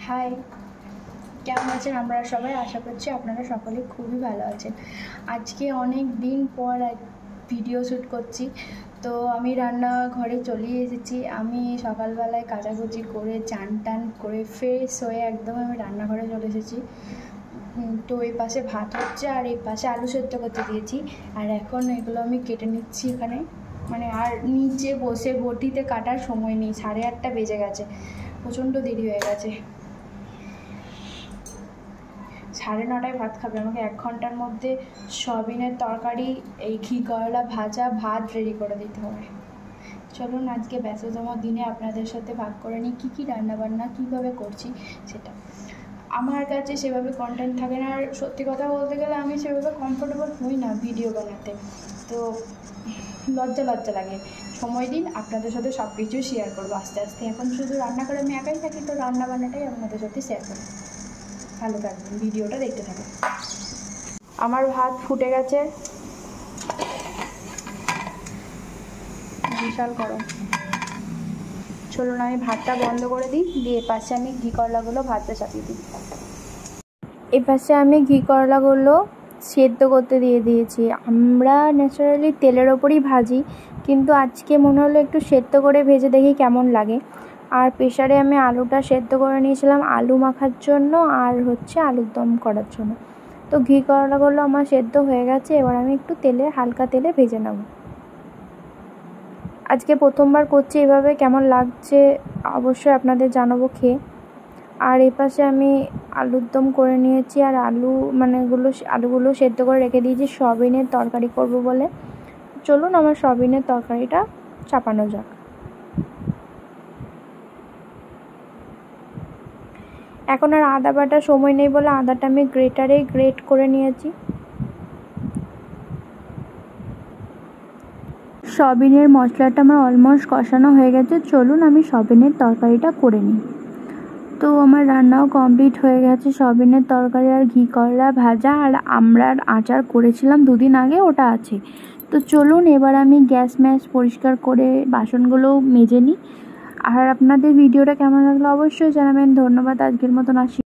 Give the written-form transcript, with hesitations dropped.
High, কেমন আছেন আপনারা সবাই? আশা করছি আপনারা সকলে খুবই ভালো আছেন। আজকে অনেক দিন পর ভিডিও শ্যুট করছি, তো আমি রান্নাঘরে চলে এসেছি। আমি সকালবেলায় কাচাকুচি করে চান টান করে ফ্রেশ হয়ে একদম আমি রান্নাঘরে চলে এসেছি। তো এই পাশে ভাত হচ্ছে আর এই পাশে আলু সেদ্ধ করতে দিয়েছি। আর এখন এগুলো আমি কেটে নিচ্ছি এখানে, আর নিচে বসে বটিতে কাটার সময় নেই, 8:30 বেজে গেছে, প্রচণ্ড দেরি হয়ে গেছে। 9:30 ভাত খাবে, আমাকে 1 ঘন্টার মধ্যে সয়াবিনের তরকারি, এই ঘি করলা ভাজা, ভাত রেডি করে দিতে হবে। চলুন আজকে ব্যস্ততম দিনে আপনাদের সাথে ভাগ করে নিই কী কী রান্নাবান্না কীভাবে করছি সেটা। আমার কাছে সেভাবে কন্টেন্ট থাকে না, আর সত্যি কথা বলতে গেলে আমি সেভাবে কমফোর্টেবল হই না ভিডিও বানাতে, তো লজ্জা লাগে। সময় দিন, আপনাদের সাথে সব কিছুই শেয়ার করবো আস্তে আস্তে। এখন শুধু রান্না করে আমি একাই থাকি, তো রান্নাবান্নাটাই আপনাদের সাথে শেয়ার করবো। ভালো থাকবেন, ভিডিওটা দেখতে থাকুন। আমার ভাত ফুটে গেছে, বিশাল গরম। চলুন আমি ভাতটা বন্ধ করে দিই, দিয়ে পাশে আমি ঘি করলাগুলো ভাতটা চাপিয়ে দিই। এপাশে আমি ঘি করলাগুলো সেদ্ধ করতে দিয়ে দিয়েছি। আমরা ন্যাচারালি তেলের ওপরই ভাজি, কিন্তু আজকে মনে হলো একটু সেদ্ধ করে ভেজে দেখি কেমন লাগে। আর প্রেসারে আমি আলুটা সেদ্ধ করে নিয়েছিলাম আলু মাখার জন্য, আর আলুর দম করার জন্য। তো ঘি করলাগুলো আমার সেদ্ধ হয়ে গেছে, এবার আমি একটু হালকা তেলে ভেজে নেব। আজকে প্রথমবার করছি এভাবে, কেমন লাগছে অবশ্যই আপনাদের জানাবো খেয়ে। আর এই পাশে আমি আলুর দম করে নিয়েছি, আর আলুগুলো সেদ্ধ করে রেখে দিয়েছি সয়াবিনের তরকারি করব বলে। চলুন আমার সয়াবিনের তরকারিটা চাপানো যাক। এখন আর আদা বাটার সময় নেই বলে আদাটা আমি গ্রেটারে গ্রেট করে নিয়েছি। সয়াবিনের মশলাটা আমার অলমোস্ট কষানো হয়ে গেছে, চলুন আমি সয়াবিনের তরকারিটা করে নিই। তো আমার রান্নাও কমপ্লিট হয়ে গেছে। সয়াবিনের তরকারি আর ঘি করলা ভাজা আর আমড়ার আচার করেছিলাম 2 দিন আগে, ওটা আছে। তো চলুন এবার আমি গ্যাস পরিষ্কার করে বাসনগুলো মেজে নিই। আর আপনাদের ভিডিওটা কেমন লাগলো অবশ্যই জানাবেন। ধন্যবাদ, আজকের মতন আসি।